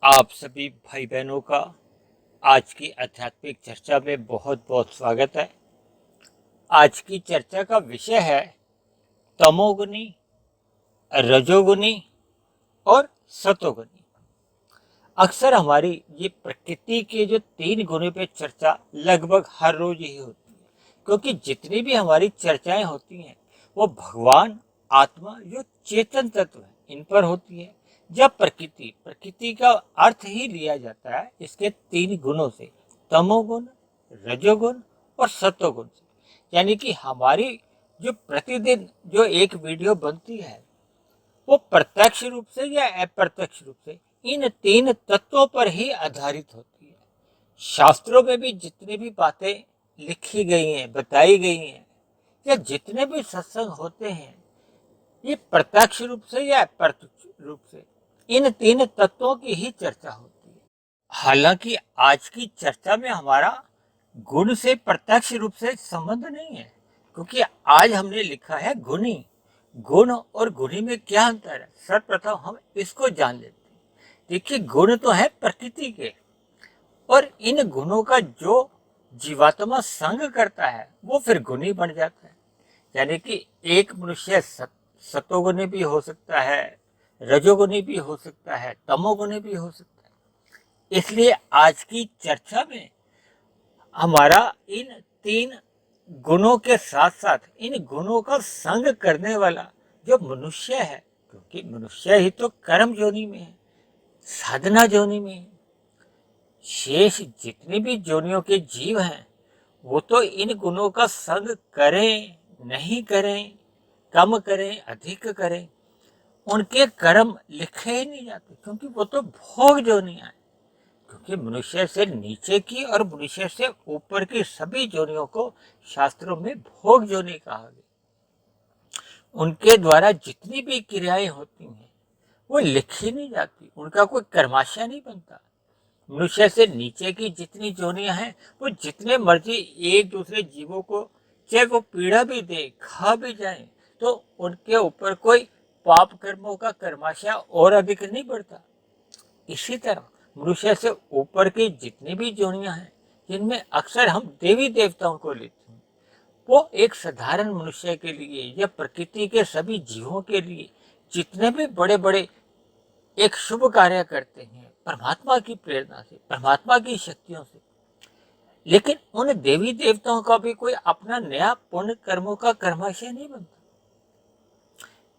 आप सभी भाई बहनों का आज की आध्यात्मिक चर्चा में बहुत बहुत स्वागत है। आज की चर्चा का विषय है तमोगुनी, रजोगुनी और सतोगुनी। अक्सर हमारी ये प्रकृति के जो 3 गुणों पे चर्चा लगभग हर रोज ही होती है, क्योंकि जितनी भी हमारी चर्चाएं होती हैं वो भगवान, आत्मा, जो चेतन तत्व है, इन पर होती है। जब प्रकृति का अर्थ ही लिया जाता है इसके 3 गुणों से, तमोगुण, रजोगुण और सतोगुण से। यानी कि हमारी जो प्रतिदिन जो एक वीडियो बनती है वो प्रत्यक्ष रूप से या अप्रत्यक्ष रूप से इन 3 तत्वों पर ही आधारित होती है। शास्त्रों में भी जितनी भी बातें लिखी गई हैं, बताई गई हैं, या जितने भी सत्संग होते हैं, ये प्रत्यक्ष रूप से या अप्रत्यक्ष रूप से इन 3 तत्वों की ही चर्चा होती है। हालांकि आज की चर्चा में हमारा गुण से प्रत्यक्ष रूप से संबंध नहीं है, क्योंकि आज हमने लिखा है गुणी। गुण और गुणी में क्या अंतर है, सर्वप्रथम हम इसको जान लेते हैं। देखिए, गुण तो है प्रकृति के, और इन गुणों का जो जीवात्मा संग करता है वो फिर गुणी बन जाता है। यानी कि एक मनुष्य सतोगुणी भी हो सकता है, रजोगुणी भी हो सकता है, तमोगुणी भी हो सकता है। इसलिए आज की चर्चा में हमारा इन 3 गुणों के साथ साथ इन गुणों का संग करने वाला जो मनुष्य है, क्योंकि मनुष्य ही तो कर्म जोनि में है, साधना जोनि में है। शेष जितनी भी जोनियों के जीव हैं वो तो इन गुणों का संग करें नहीं करें, कम करें अधिक करें, उनके कर्म लिखे ही नहीं जाते, क्योंकि वो तो भोग जोनियां हैं। क्योंकि मनुष्य से नीचे की और मनुष्य से ऊपर की सभी जोनियों को शास्त्रों में भोग जोनि कहा गया। उनके द्वारा जितनी भी क्रियाएं होती हैं वो लिखी नहीं जाती, उनका कोई कर्माशय नहीं बनता। मनुष्य से नीचे की जितनी जोनियां हैं वो जितने मर्जी एक दूसरे जीवों को चाहे वो पीड़ा भी दे, खा भी जाए, तो उनके ऊपर कोई पाप कर्मों का कर्माशय और अधिक नहीं बढ़ता। इसी तरह मनुष्य से ऊपर की जितनी भी जोनियां हैं, जिनमें अक्सर हम देवी देवताओं को लेते हैं, वो एक साधारण मनुष्य के लिए या प्रकृति के सभी जीवों के लिए जितने भी बड़े बड़े एक शुभ कार्य करते हैं परमात्मा की प्रेरणा से, परमात्मा की शक्तियों से, लेकिन उन देवी देवताओं का भी कोई अपना नया पुण्य कर्मों का कर्माशय नहीं बनता।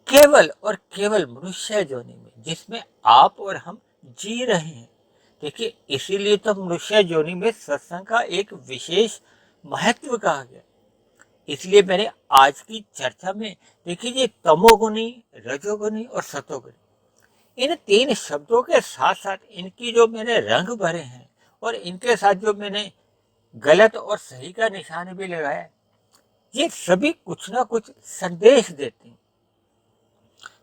केवल और केवल मनुष्य जोनि में, जिसमें आप और हम जी रहे हैं। देखिए, इसीलिए तो मनुष्य जोनि में सत्संग का एक विशेष महत्व कहा गया। इसलिए मैंने आज की चर्चा में, देखिए, ये तमोगुणी, रजोगुणी और सतोगुणी, इन 3 शब्दों के साथ साथ इनकी जो मैंने रंग भरे हैं और इनके साथ जो मैंने गलत और सही का निशान भी लगाया, ये सभी कुछ ना कुछ संदेश देते हैं।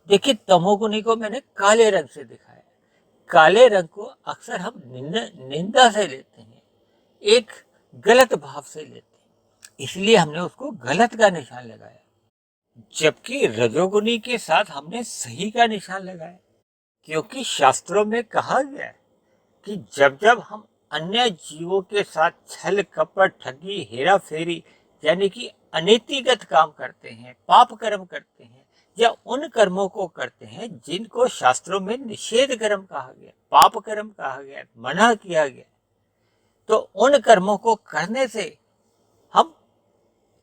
देखिए, तमोगुणी को मैंने काले रंग से दिखाया। काले रंग को अक्सर हम निंदा से लेते हैं, एक गलत भाव से लेते हैं, इसलिए हमने उसको गलत का निशान लगाया। जबकि रजोगुणी के साथ हमने सही का निशान लगाया, क्योंकि शास्त्रों में कहा गया है कि जब जब हम अन्य जीवों के साथ छल कपट, ठगी, हेरा फेरी, यानी कि अनीतिगत काम करते हैं, पाप कर्म करते हैं, या उन कर्मों को करते हैं जिनको शास्त्रों में निषेध कर्म कहा गया, पाप कर्म कहा गया, मना किया गया, तो उन कर्मों को करने से हम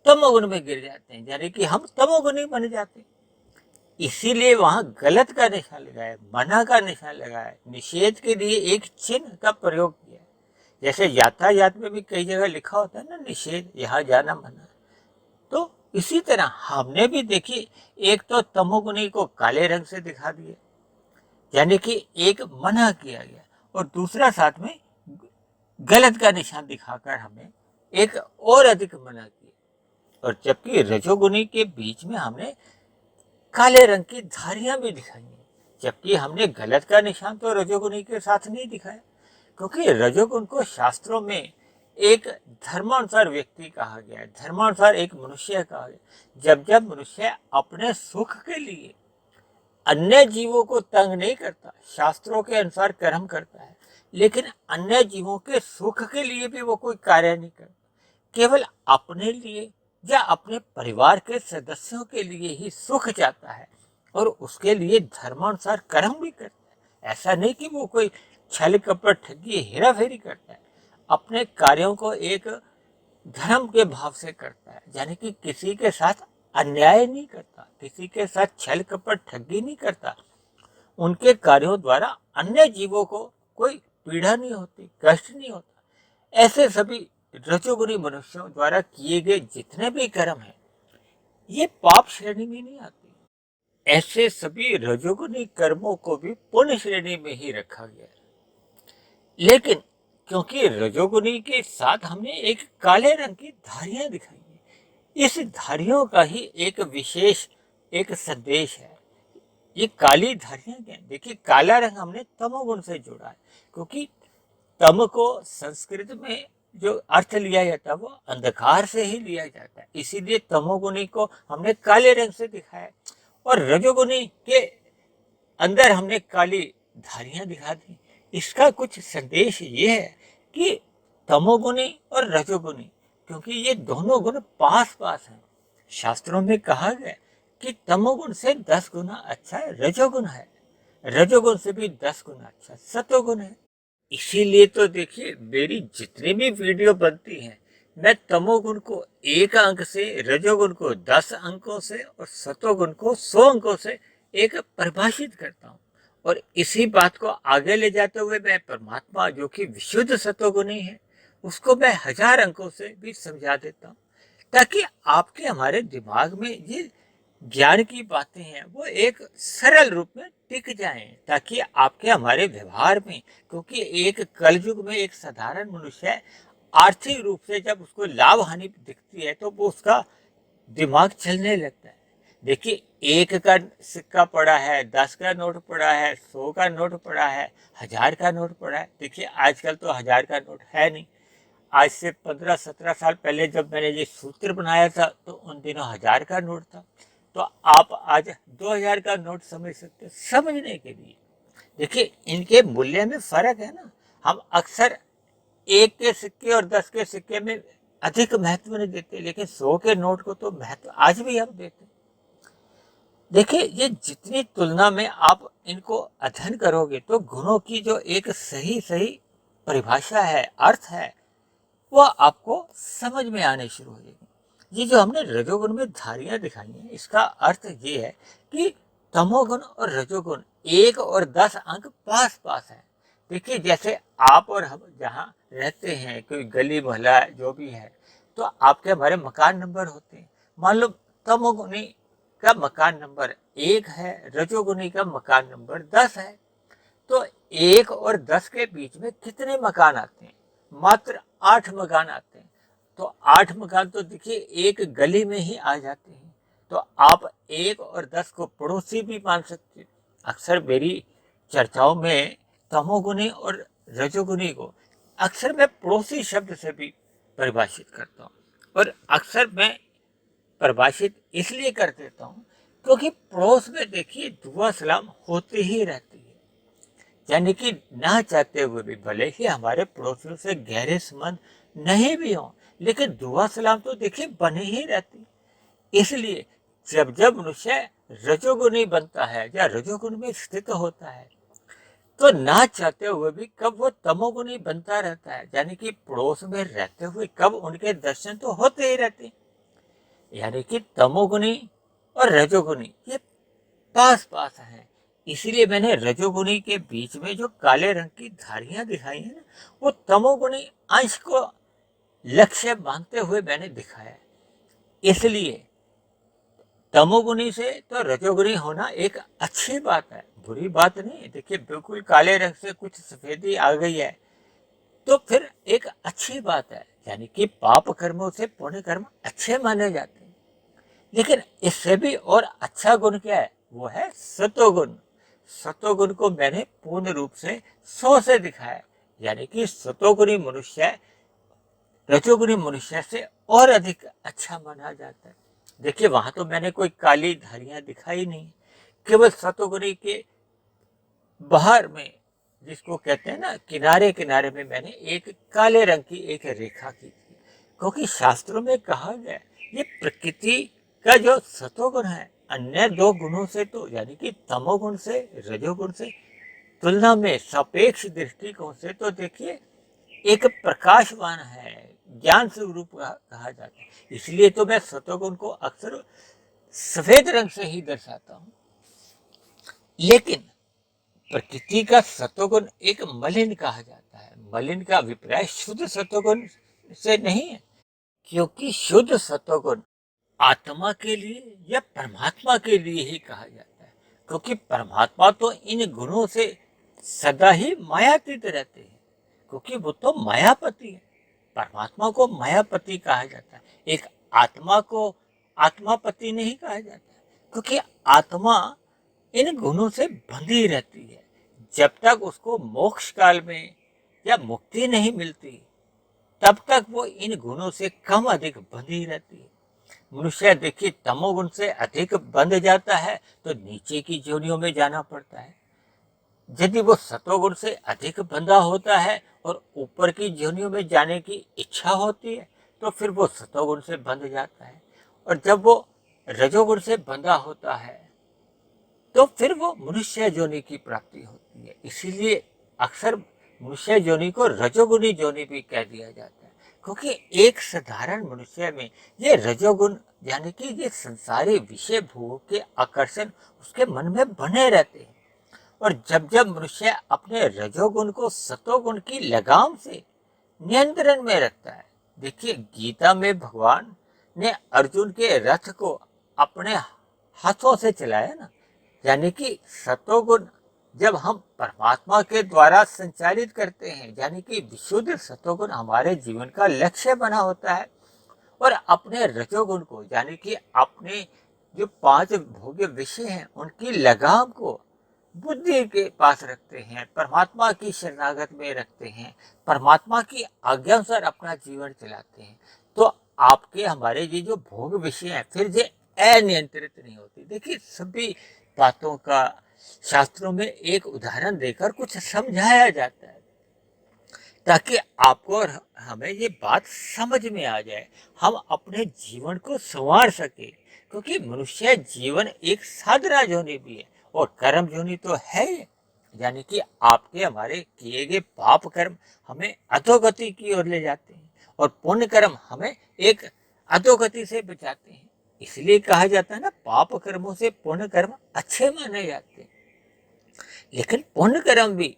तमोगुण में गिर जाते हैं, यानी कि हम तमोगुणी बन जाते हैं। इसीलिए वहां गलत का निशान लगाया, मना का निशान लगाया, निषेध के लिए एक चिन्ह का प्रयोग किया। जैसे यातायात में भी कई जगह लिखा होता है ना, निषेध, यहाँ जाना मना। तो इसी तरह हमने भी, देखिए, एक तो तमोगुणी को काले रंग से दिखा दिया, यानी कि एक मना किया गया, और दूसरा साथ में गलत का निशान दिखाकर हमें एक और अधिक मना किया। और जबकि रजोगुणी के बीच में हमने काले रंग की धारियां भी दिखाई हैं, जबकि हमने गलत का निशान तो रजोगुणी के साथ नहीं दिखाया, क्योंकि रजोगुण को शास्त्रों में एक धर्मानुसार व्यक्ति कहा गया है, धर्मानुसार एक मनुष्य कहा गया। जब जब मनुष्य अपने सुख के लिए अन्य जीवों को तंग नहीं करता, शास्त्रों के अनुसार कर्म करता है, लेकिन अन्य जीवों के सुख के लिए भी वो कोई कार्य नहीं करता। केवल अपने लिए या अपने परिवार के सदस्यों के लिए ही सुख चाहता है और उसके लिए धर्मानुसार कर्म भी करता है। ऐसा नहीं कि वो कोई छल कपट ठगी हेरा फेरी करता है, अपने कार्यों को एक धर्म के भाव से करता है, यानी कि किसी के साथ अन्याय नहीं करता, किसी के साथ छल कपट ठगी नहीं करता। उनके कार्यों द्वारा अन्य जीवों को कोई पीड़ा नहीं होती, कष्ट नहीं होता। ऐसे सभी रजोगुणी मनुष्यों द्वारा किए गए जितने भी कर्म हैं ये पाप श्रेणी में नहीं आते। ऐसे सभी रजोगुणी कर्मों को भी पुण्य श्रेणी में ही रखा गया है। लेकिन क्योंकि रजोगुणी के साथ हमने एक काले रंग की धारियां दिखाई है, इस धारियों का ही एक विशेष एक संदेश है। ये काली धारियां क्या है? देखिए, काला रंग हमने तमोगुण से जोड़ा है, क्योंकि तम को संस्कृत में जो अर्थ लिया जाता है वो अंधकार से ही लिया जाता है, इसीलिए तमोगुणी को हमने काले रंग से दिखाया और रजोगुणी के अंदर हमने काली धारियां दिखा दी। इसका कुछ संदेश ये है कि तमोगुणी और रजोगुणी, क्योंकि ये दोनों गुण पास पास हैं, शास्त्रों में कहा गया कि तमोगुण से 10 गुना अच्छा रजोगुण है, रजोगुण से भी 10 गुना अच्छा सतोगुण है। इसीलिए तो देखिए, मेरी जितनी भी वीडियो बनती हैं मैं तमोगुण को 1 अंक से, रजोगुण को 10 अंकों से और सतोगुण को 100 अंकों से एक परिभाषित करता हूँ। और इसी बात को आगे ले जाते हुए मैं परमात्मा जो कि विशुद्ध सतोगुणी है उसको मैं 1000 अंकों से भी समझा देता हूँ, ताकि आपके हमारे दिमाग में ये ज्ञान की बातें हैं वो एक सरल रूप में टिक जाएं, ताकि आपके हमारे व्यवहार में, क्योंकि एक कलयुग में एक साधारण मनुष्य आर्थिक रूप से जब उसको लाभ हानि दिखती है तो वो उसका दिमाग चलने लगता है। देखिए, 1 का सिक्का पड़ा है, 10 का नोट पड़ा है, 100 का नोट पड़ा है, 1000 का नोट पड़ा है। देखिए, आजकल तो 1000 का नोट है नहीं। आज से 15-17 साल पहले जब मैंने ये सूत्र बनाया था तो उन दिनों 1000 का नोट था, तो आप आज 2000 का नोट समझ सकते हैं। समझने के लिए देखिए, इनके मूल्य में फर्क है ना। हम अक्सर 1 के सिक्के और 10 के सिक्के में अधिक महत्व नहीं देते, लेकिन 100 के नोट को तो महत्व आज भी हम देते हैं। देखिए, ये जितनी तुलना में आप इनको अध्ययन करोगे तो गुणों की जो एक सही सही परिभाषा है, अर्थ है, वो आपको समझ में आने शुरू हो जाएगी। ये जो हमने रजोगुण में धारियां दिखाई हैं, इसका अर्थ ये है कि तमोगुण और रजोगुण 1 और 10 अंक पास पास है। देखिए, जैसे आप और हम जहाँ रहते हैं, कोई गली मोहल्ला जो भी है, तो आपके हमारे मकान नंबर होते हैं। मान लो तमोगुणी का मकान नंबर 1 है, रजोगुणी का मकान नंबर 10 है, तो 1 और 10 के बीच में कितने मकान आते हैं? मात्र 8 मकान आते हैं। तो 8 मकान तो देखिए एक गली में ही आ जाते हैं। तो आप 1 और 10 को पड़ोसी भी मान सकते हैं। अक्सर मेरी चर्चाओं में तमोगुणी और रजोगुणी को अक्सर मैं पड़ोसी शब्द से भी परिभाषित करता हूँ, और अक्सर मैं परिभाषित इसलिए कर देता हूँ क्योंकि पड़ोस में देखिए दुआ सलाम होती ही रहती है, यानी कि ना चाहते हुए भी, भले ही हमारे पड़ोसियों से गहरे संबंध नहीं भी हों, लेकिन दुआ सलाम तो देखिए बनी ही रहती। इसलिए जब जब मनुष्य रजोगुणी बनता है या रजोगुण में स्थित होता है तो ना चाहते हुए भी कब वो तमोगुणी बनता रहता है, यानी कि पड़ोस में रहते हुए कब उनके दर्शन तो होते ही रहते। यानी कि तमोगुणी और रजोगुणी ये पास पास हैं। इसीलिए मैंने रजोगुणी के बीच में जो काले रंग की धारियां दिखाई हैं ना, वो तमोगुणी अंश को लक्ष्य मानते हुए मैंने दिखाया है। इसलिए तमोगुणी से तो रजोगुणी होना एक अच्छी बात है, बुरी बात नहीं है। देखिए, बिल्कुल काले रंग से कुछ सफेदी आ गई है तो फिर एक अच्छी बात है, यानी कि पाप कर्मों से पुण्य कर्म अच्छे माने जाते हैं। लेकिन इससे भी और अच्छा गुण क्या है? वो है सतोगुण। सतोगुण को मैंने पूर्ण रूप से 100 से दिखाया, यानी कि सतोगुणी मनुष्य रजोगुणी मनुष्य से और अधिक अच्छा माना जाता है। देखिए, वहां तो मैंने कोई काली धारियां दिखाई नहीं, केवल सतोगुणी के बाहर में, जिसको कहते हैं ना, किनारे किनारे में मैंने एक काले रंग की एक रेखा की थी, क्योंकि शास्त्रों में कहा गया है ये प्रकृति का जो सतोगुण है अन्य दो गुणों से, तो यानी कि तमोगुण से, रजोगुण से तुलना में सापेक्ष दृष्टिकोण से तो देखिए एक प्रकाशवान है, ज्ञान स्वरूप कहा जाता है। इसलिए तो मैं सतोगुण को अक्सर सफेद रंग से ही दर्शाता हूं। लेकिन प्रकृति का सतोगुण एक मलिन कहा जाता है। मलिन का अभिप्राय शुद्ध सतोगुण से नहीं है, क्योंकि शुद्ध सतोगुण आत्मा के लिए या परमात्मा के लिए ही कहा जाता है, क्योंकि परमात्मा तो इन गुणों से सदा ही मायातीत रहते हैं, क्योंकि वो तो मायापति है। परमात्मा को मायापति कहा जाता है, एक आत्मा को आत्मापति नहीं कहा जाता, क्योंकि आत्मा इन गुणों से बंधी रहती है। जब तक उसको मोक्ष काल में या मुक्ति नहीं मिलती, तब तक वो इन गुणों से कम अधिक बंधी रहती है। मनुष्य देखिए तमोगुण से अधिक बंध जाता है तो नीचे की योनियों में जाना पड़ता है। यदि वो सतोगुण से अधिक बंधा होता है और ऊपर की योनियों में जाने की इच्छा होती है, तो फिर वो सतोगुण से बंध जाता है। और जब वो रजोगुण से बंधा होता है तो फिर वो मनुष्य योनि की प्राप्ति होती है। इसीलिए अक्सर मनुष्य योनि को रजोगुणी योनि भी कह दिया जाता है, क्योंकि एक साधारण मनुष्य में ये रजोगुण यानी कि ये संसारी विषय भोग के आकर्षण उसके मन में बने रहते हैं। और जब जब मनुष्य अपने रजोगुण को सतोगुण की लगाम से नियंत्रण में रखता है, देखिए गीता में भगवान ने अर्जुन के रथ को अपने हाथों से चलाया ना, यानी कि सतोगुण जब हम परमात्मा के द्वारा संचालित करते हैं, यानी कि विशुद्ध सतोगुण हमारे जीवन का लक्ष्य बना होता है, और अपने रजोगुण को यानी कि अपने जो 5 भोग्य विषय हैं उनकी लगाम को बुद्धि के पास रखते हैं, परमात्मा की शरणागत में रखते हैं, परमात्मा की आज्ञा अनुसार अपना जीवन चलाते हैं, तो आपके हमारे ये जो भोग विषय हैं फिर ये अनियंत्रित नहीं होती। देखिए सभी बातों का शास्त्रों में एक उदाहरण देकर कुछ समझाया जाता है, ताकि आपको और हमें ये बात समझ में आ जाए, हम अपने जीवन को संवार सके। क्योंकि मनुष्य जीवन एक साधना योनि भी है और कर्म योनि तो है, यानी कि आपके हमारे किए गए पाप कर्म हमें अधोगति की ओर ले जाते हैं और पुण्य कर्म हमें एक अधोगति से बचाते हैं। इसलिए कहा जाता है ना, पाप कर्मों से पुण्य कर्म अच्छे माने जाते हैं, लेकिन पुण्य कर्म भी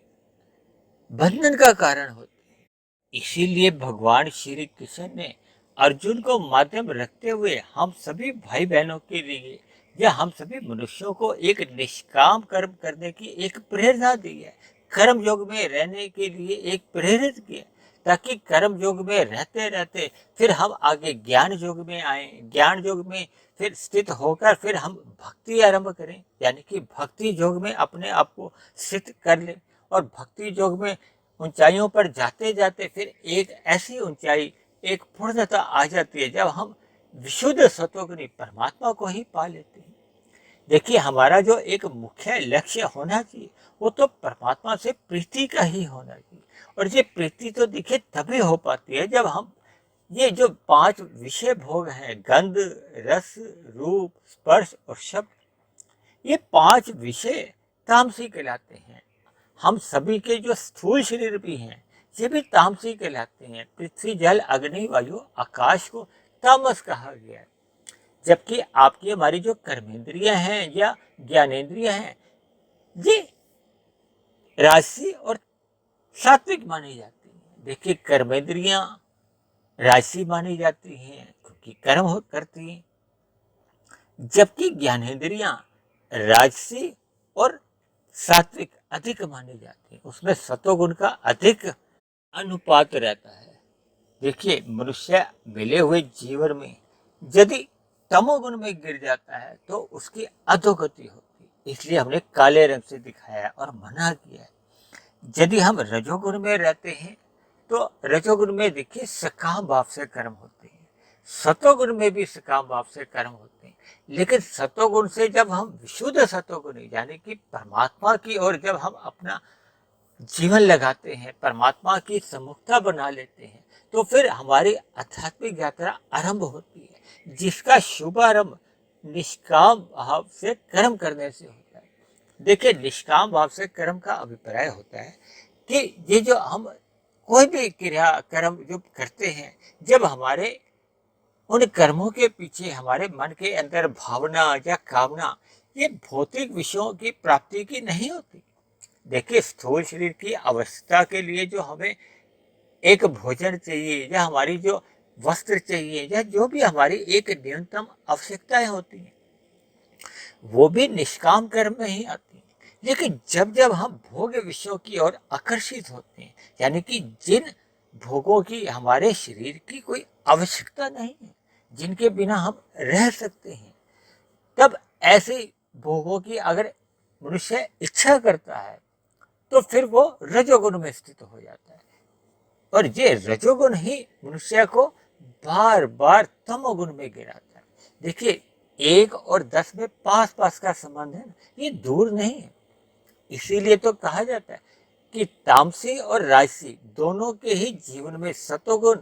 बंधन का कारण होते हैं। इसीलिए भगवान श्री कृष्ण ने अर्जुन को माध्यम रखते हुए हम सभी भाई बहनों के लिए या हम सभी मनुष्यों को एक निष्काम कर्म करने की एक प्रेरणा दी है, कर्म योग में रहने के लिए एक प्रेरित किया, ताकि कर्म योग में रहते रहते फिर हम आगे ज्ञान योग में आए, ज्ञान योग में फिर स्थित होकर फिर हम भक्ति आरंभ करें, यानी कि भक्ति योग में अपने आप को स्थित कर लें। और भक्ति योग में ऊंचाइयों पर जाते जाते फिर एक ऐसी ऊंचाई, एक पूर्णता आ जाती है जब हम विशुद्ध सतोगुणी परमात्मा को ही पा लेते हैं। देखिए हमारा जो एक मुख्य लक्ष्य होना चाहिए वो तो परमात्मा से प्रीति का ही होना चाहिए, और ये प्रीति तो देखिए तभी हो पाती है जब हम ये जो 5 विषय भोग हैं, गंध, रस, रूप, स्पर्श और शब्द, ये 5 विषय तामसी कहलाते हैं। हम सभी के जो स्थूल शरीर भी हैं ये भी तामसी कहलाते हैं। पृथ्वी, जल, अग्नि, वायु, आकाश को तामस कहा गया है, जबकि आपकी हमारी जो कर्मेंद्रियां हैं या ज्ञानेंद्रियां हैं ये राजसी और सात्विक मानी जाती हैं। देखिए कर्मेंद्रियां राजसी मानी जाती हैं क्योंकि कर्म करती हैं, जबकि ज्ञानेंद्रियां राजसी और सात्विक अधिक मानी जाती है, उसमें सतोगुण का अधिक अनुपात रहता है। देखिए मनुष्य मिले हुए जीवन में यदि तमोगुण में गिर जाता है तो उसकी अधोगति होती है, इसलिए हमने काले रंग से दिखाया और मना किया है। यदि हम रजोगुण में रहते हैं तो रजोगुण में देखिए सकाम भाव से कर्म होते हैं, सतोगुण में भी सकाम भाव से कर्म होते हैं, लेकिन सतोगुण से जब हम विशुद्ध सतोगुणी यानी कि परमात्मा की ओर जब हम अपना जीवन लगाते हैं, परमात्मा की सम्मुखता बना लेते हैं, तो फिर हमारी आध्यात्मिक यात्रा आरंभ होती है, जिसका शुभारंभ निष्काम भाव से कर्म करने से होता है। देखिए, निष्काम भाव से कर्म का अभिप्राय होता है कि ये जो हम कोई भी क्रिया कर्म जो करते हैं, जब हमारे उन कर्मों के पीछे हमारे मन के अंदर भावना या कामना ये भौतिक विषयों की प्राप्ति की नहीं होती। देखिए, स्थूल शरीर की अवस्था के लिए जो हमें एक भोजन चाहिए या हमारी जो वस्त्र चाहिए या जो भी हमारी एक न्यूनतम आवश्यकताएं होती हैं, वो भी निष्काम कर्म में ही आती हैं। लेकिन जब जब हम भोग विषयों की ओर आकर्षित होते हैं, यानी कि जिन भोगों की हमारे शरीर की कोई आवश्यकता नहीं है, जिनके बिना हम रह सकते हैं, तब ऐसे भोगों की अगर मनुष्य इच्छा करता है तो फिर वो रजोगुण में स्थित हो जाता है, और ये रजोगुण ही मनुष्य को बार बार तमोगुण में गिराता है। देखिए, 1 और 10 में पास पास का संबंध है, ये दूर नहीं है। इसीलिए तो कहा जाता है कि तामसी और राजसी दोनों के ही जीवन में सतोगुण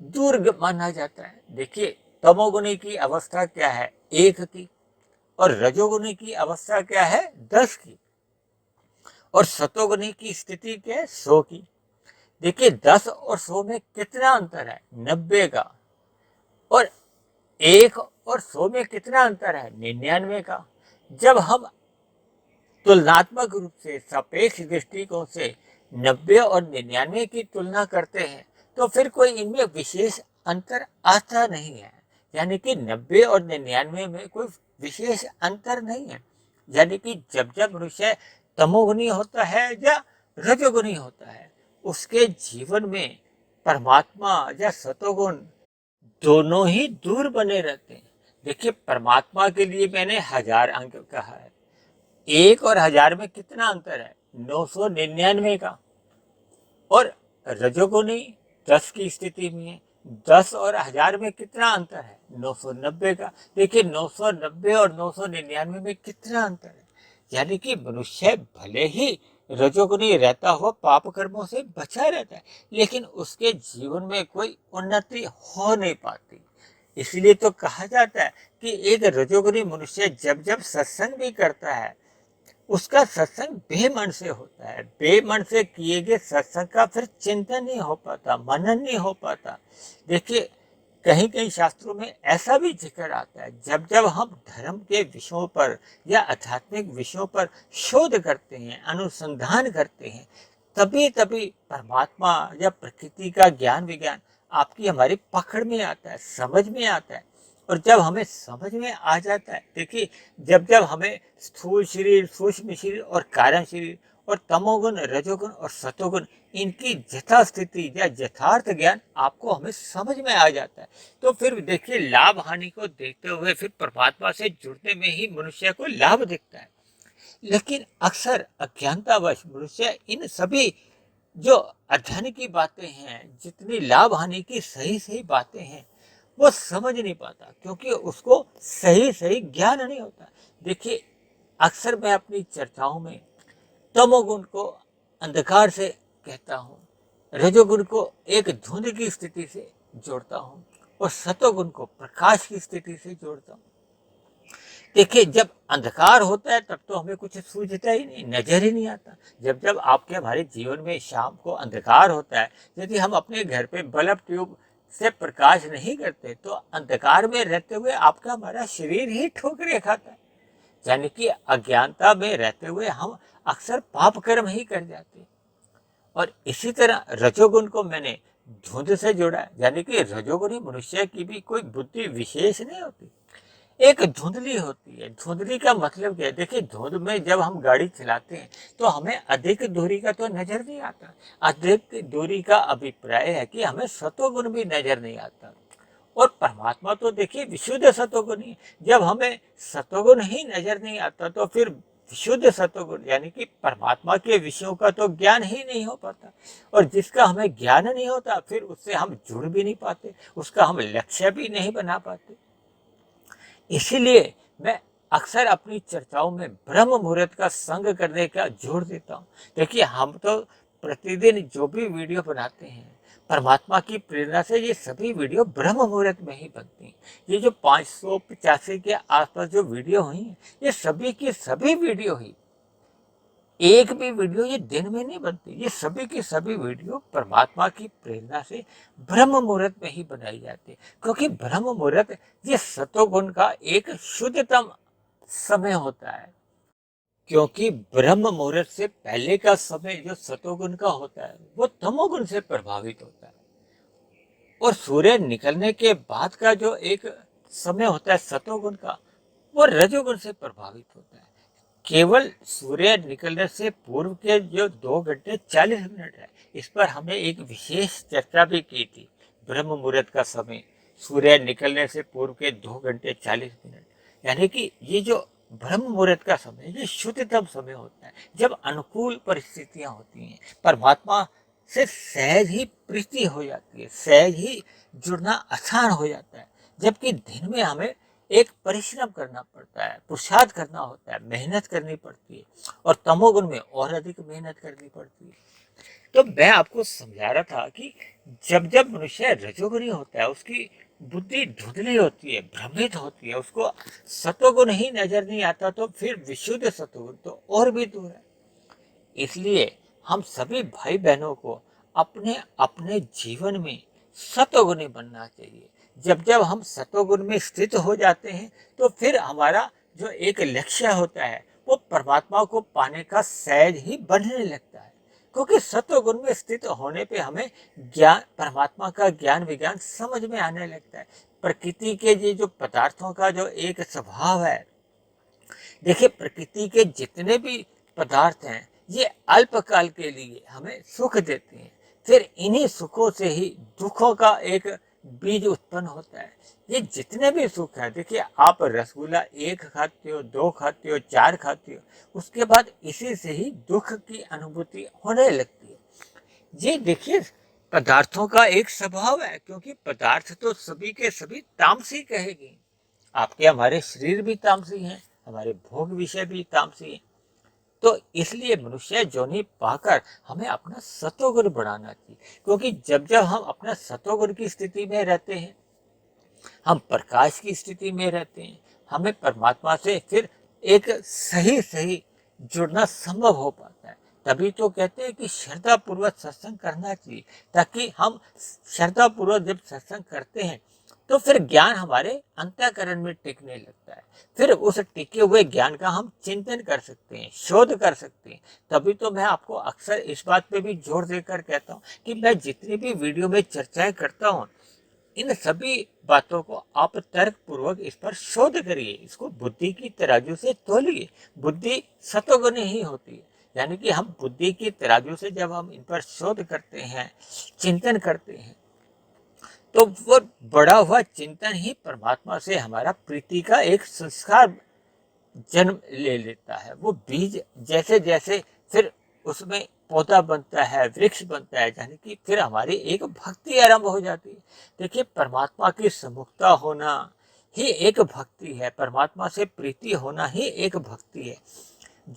दूर माना जाता है। देखिए, तमोगुणी की अवस्था क्या है? 1 की, और रजोगुणी की अवस्था क्या है? 10 की, और सतोगुणी की स्थिति क्या है? 100 की। देखिए, 10 और 100 में कितना अंतर है? 90 का। और 1 और 100 में कितना अंतर है? 99 का। जब हम तुलनात्मक रूप से सापेक्ष दृष्टिकोण से 90 और 99 की तुलना करते हैं, तो फिर कोई इनमें विशेष अंतर आता नहीं है। यानी कि 90 और 99 में कोई विशेष अंतर नहीं है। यानी कि जब जब मनुष्य तमोगुणी होता है या रजोगुणी होता है, उसके जीवन में परमात्मा या सतोगुण दोनों ही दूर बने रहते हैं। देखिए, परमात्मा के लिए मैंने 1000 अंक कहा है, 1 और 1000 में कितना अंतर है? 999 का। और रजोगुणी 10 की स्थिति में है, 10 और 1000 में कितना अंतर है? 990 का। देखिए, 990 और 999 में कितना अंतर है? यानी कि मनुष्य भले ही रजोगुणी रहता हुआ पाप कर्मों से बचा रहता है, लेकिन उसके जीवन में कोई उन्नति हो नहीं पाती। इसलिए तो कहा जाता है कि एक रजोगुणी मनुष्य जब जब सत्संग भी करता है, उसका सत्संग बेमन से होता है। बेमन से किए गए सत्संग का फिर चिंतन नहीं हो पाता, मनन नहीं हो पाता। देखिए, कहीं कहीं शास्त्रों में ऐसा भी जिक्र आता है, जब जब हम धर्म के विषयों पर या आध्यात्मिक विषयों पर शोध करते हैं, अनुसंधान करते हैं, तभी तभी परमात्मा या प्रकृति का ज्ञान विज्ञान आपकी हमारी पकड़ में आता है, समझ में आता है। और जब हमें समझ में आ जाता है, देखिए, जब जब हमें स्थूल शरीर, सूक्ष्म शरीर और कारण शरीर और तमोगुण, रजोगुण और सतोगुण, इनकी यथास्थिति या यथार्थ ज्ञान आपको हमें समझ में आ जाता है, तो फिर देखिए, लाभ हानि को देखते हुए फिर परमात्मा से जुड़ने में ही मनुष्य को लाभ दिखता है। लेकिन अक्सर अज्ञानतावश मनुष्य इन सभी जो अध्ययन की बातें हैं, जितनी लाभ हानि की सही सही बातें हैं, वो समझ नहीं पाता, क्योंकि उसको सही सही ज्ञान नहीं होता। देखिए, अक्सर मैं अपनी चर्चाओं में तमोगुण को अंधकार से कहता हूँ, रजोगुण को एक धुंध की स्थिति से जोड़ता हूँ, और सतोगुण को प्रकाश की स्थिति से जोड़ता हूँ। देखिए, जब अंधकार होता है तब तो हमें कुछ सूझता ही नहीं, नजर ही नहीं आता। जब जब आपके हमारे जीवन में शाम को अंधकार होता है, यदि हम अपने घर पे बल्ब ट्यूब से प्रकाश नहीं करते, तो अंधकार में रहते हुए आपका हमारा शरीर ही ठोकरें खाता है। यानी कि अज्ञानता में रहते हुए हम अक्सर पाप कर्म ही कर जाते हैं। और इसी तरह रजोगुण को मैंने धुंध से जोड़ा है, यानी कि रजोगुणी मनुष्य की भी कोई बुद्धि विशेष नहीं होती, एक धुंधली होती है। धुंधली का मतलब क्या है? देखिए, धुंध में जब हम गाड़ी चलाते हैं तो हमें अधिक दूरी का तो नजर नहीं आता। अधिक दूरी का अभिप्राय है कि हमें सतोगुण भी नजर नहीं आता। और परमात्मा तो देखिए विशुद्ध सतोगुण ही। जब हमें सतोगुण ही नजर नहीं आता, तो फिर विशुद्ध सतोगुण यानी कि परमात्मा के विषयों का तो ज्ञान ही नहीं हो पाता, और जिसका हमें ज्ञान नहीं होता फिर उससे हम जुड़ भी नहीं पाते, उसका हम लक्ष्य भी नहीं बना पाते। इसीलिए मैं अक्सर अपनी चर्चाओं में ब्रह्म मुहूर्त का संग करने का जोर देता हूँ। देखिए, हम तो प्रतिदिन जो भी वीडियो बनाते हैं परमात्मा की प्रेरणा से, ये सभी वीडियो ब्रह्म मुहूर्त में ही बनती हैं। ये जो 585 के आसपास जो वीडियो हुई हैं, ये सभी की सभी वीडियो ही, एक भी वीडियो ये दिन में नहीं बनती, ये सभी की सभी वीडियो परमात्मा की प्रेरणा से ब्रह्म मुहूर्त में ही बनाई जाती है। क्योंकि ब्रह्म मुहूर्त ये सतोगुण का एक शुद्धतम समय होता है। क्योंकि ब्रह्म मुहूर्त से पहले का समय जो सतोगुण का होता है वो तमोगुण से प्रभावित होता है, और सूर्य निकलने के बाद का जो एक समय होता है सतोगुण का, वो रजोगुण से प्रभावित होता है। केवल सूर्य निकलने से पूर्व के जो 2 घंटे 40 मिनट है, इस पर हमने एक विशेष चर्चा भी की थी। ब्रह्म मुहूर्त का समय सूर्य निकलने से पूर्व के 2 घंटे 40 मिनट, यानी कि ये जो ब्रह्म मुहूर्त का समय ये शुद्धतम समय होता है, जब अनुकूल परिस्थितियां होती हैं, परमात्मा से सहज ही प्रीति हो जाती है, सहज ही जुड़ना आसान हो जाता है। जबकि दिन में हमें एक परिश्रम करना पड़ता है, पुरुषार्थ करना होता है, मेहनत करनी पड़ती है, और तमोगुण में और अधिक मेहनत करनी पड़ती है। तो मैं आपको समझा रहा था कि जब जब मनुष्य रजोगुणी होता है उसकी बुद्धि धुंधली होती है, भ्रमित होती है, उसको सतोगुण ही नजर नहीं आता, तो फिर विशुद्ध सतोगुण तो और भी दूर है। इसलिए हम सभी भाई बहनों को अपने अपने जीवन में सतोगुणी बनना चाहिए। जब जब हम सतोगुण में स्थित हो जाते हैं तो फिर हमारा जो एक लक्ष्य होता है वो परमात्मा को पाने का सहज ही बनने लगता है। क्योंकि सतोगुण में स्थित होने पे हमें ज्ञान, परमात्मा का ज्ञान विज्ञान समझ में आने लगता है। प्रकृति के ये जो पदार्थों का जो एक स्वभाव है, देखिए प्रकृति के जितने भी पदार्थ हैं ये अल्पकाल के लिए हमें सुख देते हैं, फिर इन्हीं सुखों से ही दुखों का एक बीज उत्पन्न होता है। ये जितने भी सुख है, देखिए आप रसगुल्ला 1 खाते हो, 2 खाते हो, 4 खाते हो, उसके बाद इसी से ही दुख की अनुभूति होने लगती है। ये देखिए पदार्थों का एक स्वभाव है, क्योंकि पदार्थ तो सभी के सभी तामसी कहेगी। आपके हमारे शरीर भी तामसी हैं, हमारे भोग विषय भी तामसी हैं। तो इसलिए मनुष्य जोनि पाकर हमें अपना सतोगुण बढ़ाना चाहिए। क्योंकि जब जब हम अपना सतोगुण की स्थिति में रहते हैं, हम प्रकाश की स्थिति में रहते हैं, हमें परमात्मा से फिर एक सही सही जुड़ना संभव हो पाता है। तभी तो कहते हैं कि श्रद्धा पूर्वक सत्संग करना चाहिए, ताकि हम श्रद्धा पूर्वक जब सत्संग करते हैं तो फिर ज्ञान हमारे अंतःकरण में टिकने लगता है। फिर उस टिके हुए ज्ञान का हम चिंतन कर सकते हैं, शोध कर सकते हैं। तभी तो मैं आपको अक्सर इस बात पे भी जोर देकर कहता हूँ कि मैं जितनी भी वीडियो में चर्चाएं करता हूँ, इन सभी बातों को आप तर्क पूर्वक इस पर शोध करिए, इसको बुद्धि की तराजू से तोलिए। बुद्धि सतोगुण ही होती है, यानी कि हम बुद्धि की तराजू से जब हम इन पर शोध करते हैं, चिंतन करते हैं, तो वो बड़ा हुआ चिंतन ही परमात्मा से हमारा प्रीति का एक संस्कार जन्म ले लेता है। वो बीज जैसे जैसे फिर उसमें पौधा बनता है, वृक्ष बनता है, यानी कि फिर हमारी एक भक्ति आरंभ हो जाती है। देखिए परमात्मा की सम्मुखता होना ही एक भक्ति है, परमात्मा से प्रीति होना ही एक भक्ति है।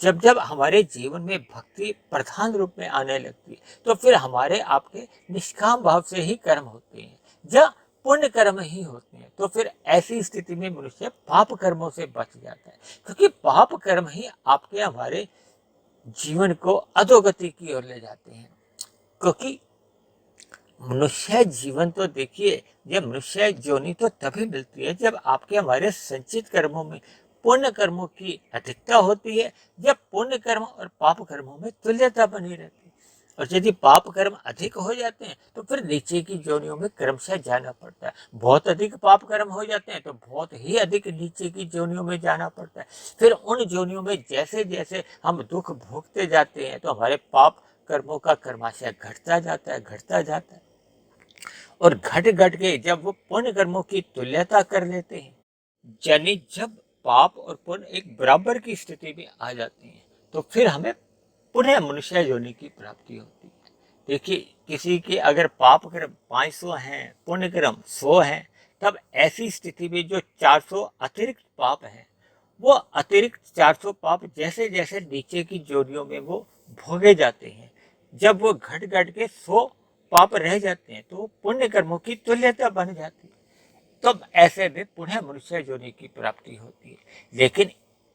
जब जब हमारे जीवन में भक्ति प्रधान रूप में आने लगती है तो फिर हमारे आपके निष्काम भाव से ही कर्म होते हैं या पुण्य कर्म ही होते हैं। तो फिर ऐसी स्थिति में मनुष्य पाप कर्मों से बच जाता है, क्योंकि पाप कर्म ही आपके हमारे जीवन को अधोगति की ओर ले जाते हैं। क्योंकि मनुष्य जीवन तो देखिए, जब मनुष्य जोनि तो तभी मिलती है जब आपके हमारे संचित कर्मों में पुण्य कर्मों की अधिकता होती है, जब पुण्य कर्म और पाप कर्मों में तुल्यता बनी रहती है। और यदि पाप कर्म अधिक हो जाते हैं तो फिर नीचे की जोनियों में क्रमशः जाना पड़ता है। बहुत अधिक पाप कर्म हो जाते हैं तो बहुत ही अधिक नीचे की जोनियों में जाना पड़ता है। फिर उन जोनियों में जैसे जैसे हम दुख भोगते जाते हैं तो हमारे पाप कर्मों का कर्माशय घटता जाता है, घटता जाता है। और घट घट के जब वो पुण्य कर्मों की तुल्यता कर लेते हैं, यानी जब पाप और पुण्य एक बराबर की स्थिति में आ जाती हैं तो फिर हमें पुनः मनुष्य योनि की प्राप्ति होती है। देखिए, किसी के अगर पाप कर्म 500 हैं, पुण्य कर्म 100 हैं, तब ऐसी स्थिति में जो 400 अतिरिक्त पाप हैं, वो अतिरिक्त 400 पाप जैसे जैसे नीचे की जोनियों में वो भोगे जाते हैं, जब वो घट घट के 100 पाप रह जाते हैं तो पुण्य कर्मों की तुल्यता बन जाती है। तब ऐसे में पुनः मनुष्य योनि की प्राप्ति होती है। लेकिन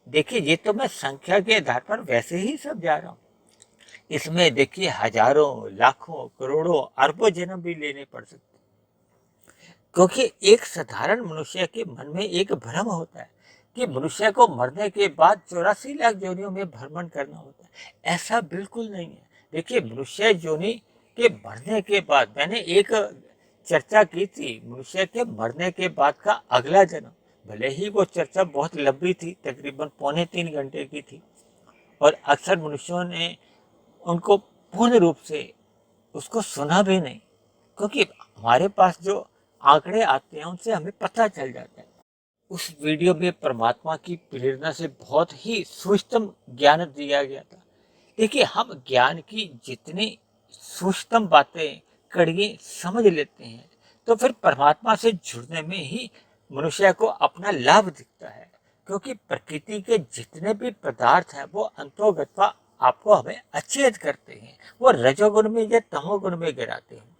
देखिए, ये तो मैं संख्या के आधार पर वैसे ही समझा रहा हूँ। इसमें देखिए हजारों, लाखों, करोड़ों, अरबों जन्म भी लेने पड़ सकते, क्योंकि एक साधारण मनुष्य के मन में एक भ्रम होता है कि मनुष्य को मरने के बाद 84 लाख योनियों में भ्रमण करना होता है। ऐसा बिल्कुल नहीं है। देखिए, मनुष्य योनि के मरने के बाद, मैंने एक चर्चा की थी मनुष्य के मरने के बाद का अगला जन्म, भले ही वो चर्चा बहुत लंबी थी, तकरीबन 2.25 घंटे की थी, और अक्सर मनुष्यों ने उनको पूर्ण रूप से उसको सुना भी नहीं, क्योंकि हमारे पास जो आंकड़े आते हैं उनसे हमें पता चल जाता है। उस वीडियो में परमात्मा की प्रेरणा से बहुत ही सूक्ष्म ज्ञान दिया गया था। देखिए, हम ज्ञान की जितनी सूक्ष्म बातें, कड़ियाँ समझ लेते हैं तो फिर परमात्मा से जुड़ने में ही मनुष्य को अपना लाभ दिखता है, क्योंकि प्रकृति के जितने भी पदार्थ हैं वो अंतोगत्वा आपको हमें अचेत करते हैं, वो रजोगुण में या तमोगुण में गिराते हैं।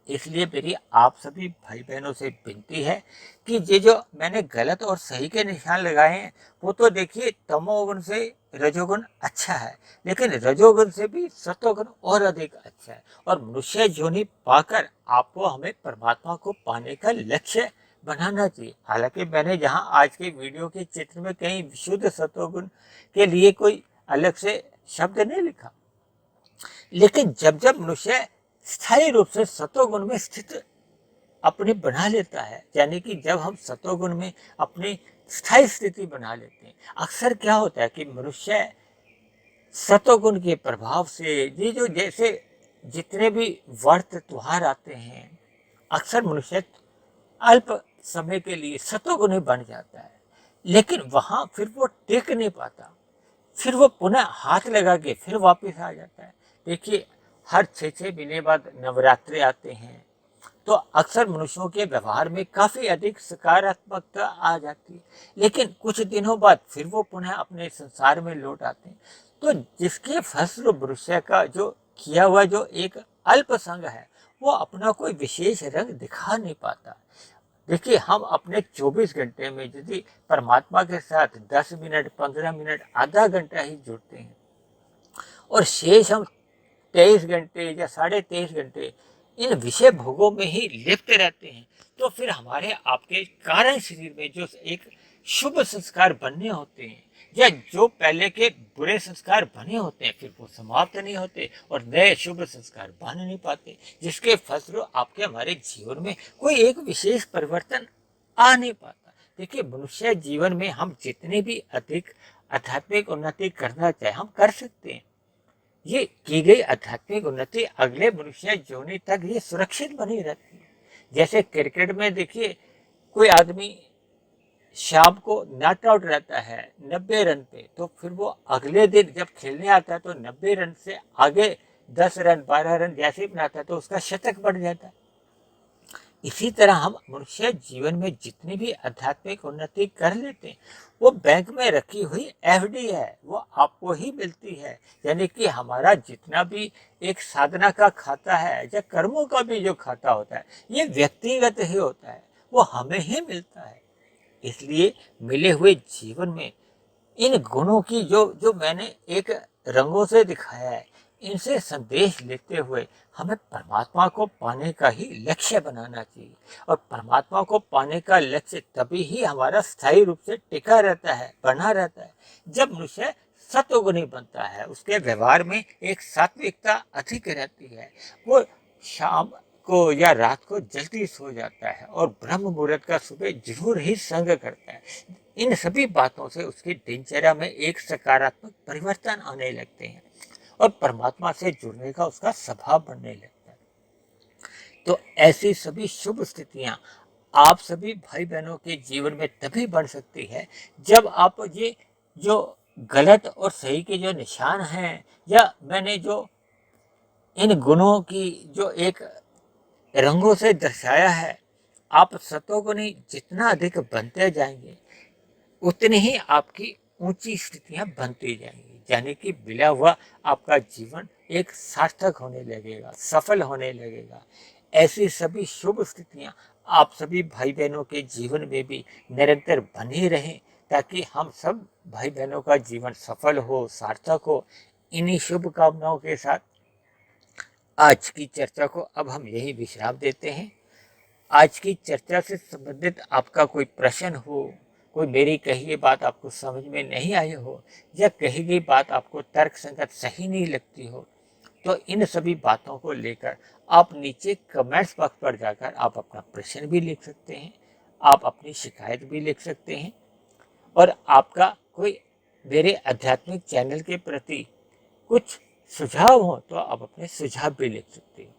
इसलिए मेरी आप सभी भाई बहनों से विनती है कि ये जो मैंने गलत और सही के निशान लगाए हैं, वो तो देखिए तमोगुण से रजोगुण अच्छा है, लेकिन रजोगुण से भी सतोगुण और अधिक अच्छा है। और मनुष्य योनि पाकर आपको हमें परमात्मा को पाने का लक्ष्य बनाना चाहिए। हालांकि मैंने जहाँ आज के वीडियो के चित्र में कहीं विशुद्ध सतोगुण के लिए कोई अलग से शब्द नहीं लिखा, लेकिन जब जब मनुष्य स्थायी रूप से सतोगुण में स्थित अपने बना लेता है, यानी कि जब हम सतोगुण में अपनी स्थायी स्थिति बना लेते हैं, अक्सर क्या होता है कि मनुष्य सतोगुण के प्रभाव से ये जो जैसे जितने भी व्रत त्योहार आते हैं, अक्सर मनुष्य अल्प समय के लिए सतोगुण बन जाता है, लेकिन वहां फिर वो टेक नहीं पाता, फिर वो पुनः हाथ लगा के फिर वापस आ जाता है। देखिए, हर 6 महीने बाद नवरात्रे आते हैं तो अक्सर मनुष्यों के व्यवहार में काफी अधिक सकारात्मकता आ जाती है, लेकिन कुछ दिनों बाद फिर वो पुनः अपने संसार में लौट आते हैं। तो जिसके फलस्वरूप मनुष्य का जो किया हुआ जो एक अल्प संग है, वो अपना कोई विशेष रंग दिखा नहीं पाता। देखिए, हम अपने 24 घंटे में यदि परमात्मा के साथ 10 मिनट, 15 मिनट, आधा घंटा ही जुड़ते हैं और शेष हम 23 घंटे या 23.5 घंटे इन विषय भोगों में ही लिप्त रहते हैं, तो फिर हमारे आपके कारण शरीर में जो एक शुभ संस्कार बनने होते हैं या जो पहले के बुरे संस्कार बने होते हैं, फिर वो समाप्त नहीं होते और नए शुभ संस्कार बन नहीं पाते, जिसके फलस्वरूप आपके हमारे जीवन में कोई एक विशेष परिवर्तन आ नहीं पाता। देखिए, मनुष्य जीवन में हम जितनी भी अधिक आध्यात्मिक उन्नति करना चाहे हम कर सकते हैं। ये की गई आध्यात्मिक उन्नति अगले मनुष्य योनि तक ये सुरक्षित बनी रहती है। जैसे क्रिकेट में देखिए, कोई आदमी शाम को नॉट आउट रहता है 90 रन पे, तो फिर वो अगले दिन जब खेलने आता है तो 90 रन से आगे 10 रन 12 रन जैसे ही बनाता है तो उसका शतक बढ़ जाता है। इसी तरह हम मनुष्य जीवन में जितनी भी आध्यात्मिक उन्नति कर लेते हैं, वो बैंक में रखी हुई एफडी है, वो आपको ही मिलती है। यानी कि हमारा जितना भी एक साधना का खाता है या कर्मों का भी जो खाता होता है, ये व्यक्तिगत ही होता है, वो हमें ही मिलता है। इसलिए मिले हुए जीवन में इन गुणों की जो जो मैंने एक रंगों से दिखाया है, इनसे संदेश लेते हुए हमें परमात्मा को पाने का ही लक्ष्य बनाना चाहिए। और परमात्मा को पाने का लक्ष्य तभी ही हमारा स्थायी रूप से टिका रहता है, बना रहता है, जब मनुष्य सत्वगुणी बनता है, उसके व्यवहार में एक सात्विकता अधिक रहती है, वो शाम को या रात को जल्दी सो जाता है और ब्रह्म मुहूर्त का सुबह जरूर ही संग करता है। इन सभी बातों से उसकी दिनचर्या में एक सकारात्मक परिवर्तन आने लगते हैं और परमात्मा से जुड़ने का उसका स्वभाव बनने लगता है। तो ऐसी सभी शुभ स्थितियां आप सभी भाई बहनों के जीवन में तभी बन सकती है जब आप ये जो गलत और सही के जो निशान हैं, या मैंने जो इन गुणों की जो एक रंगों से दर्शाया है, आप सतोगुणी जितना अधिक बनते जाएंगे उतनी ही आपकी ऊंची स्थितियां बनती जाएंगी, यानी कि मिला हुआ आपका जीवन एक सार्थक होने लगेगा, सफल होने लगेगा। ऐसी सभी शुभ स्थितियां आप सभी भाई बहनों के जीवन में भी निरंतर बनी रहें, ताकि हम सब भाई बहनों का जीवन सफल हो, सार्थक हो। इन्हीं शुभकामनाओं के साथ आज की चर्चा को अब हम यही विश्राम देते हैं। आज की चर्चा से संबंधित आपका कोई प्रश्न हो, कोई मेरी कही गई बात आपको समझ में नहीं आई हो, या कही गई बात आपको तर्कसंगत सही नहीं लगती हो, तो इन सभी बातों को लेकर आप नीचे कमेंट्स बॉक्स पर जाकर आप अपना प्रश्न भी लिख सकते हैं, आप अपनी शिकायत भी लिख सकते हैं, और आपका कोई मेरे आध्यात्मिक चैनल के प्रति कुछ सुझाव हो तो आप अपने सुझाव भी लिख सकते हैं।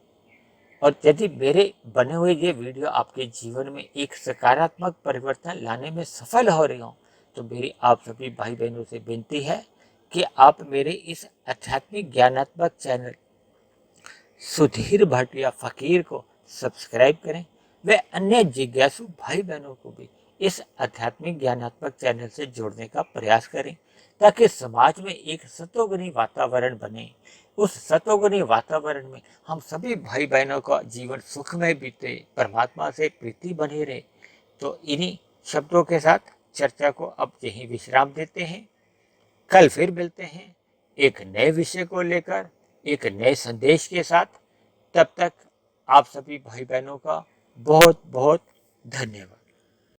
और यदि मेरे बने हुए ये वीडियो आपके जीवन में एक सकारात्मक परिवर्तन लाने में सफल हो रही हो, तो मेरी आप सभी भाई बहनों से विनती है कि आप मेरे इस आध्यात्मिक ज्ञानात्मक चैनल सुधीर भाटिया फकीर को सब्सक्राइब करें, व अन्य जिज्ञासु भाई बहनों को भी इस आध्यात्मिक ज्ञानात्मक चैनल से जोड़ने का प्रयास करें, ताकि समाज में एक सतोगुणी वातावरण बने। उस सतोगुणी वातावरण में हम सभी भाई बहनों का जीवन सुखमय बीते, परमात्मा से प्रीति बनी रहे। तो इन्हीं शब्दों के साथ चर्चा को अब यहीं विश्राम देते हैं। कल फिर मिलते हैं एक नए विषय को लेकर, एक नए संदेश के साथ। तब तक आप सभी भाई बहनों का बहुत बहुत धन्यवाद।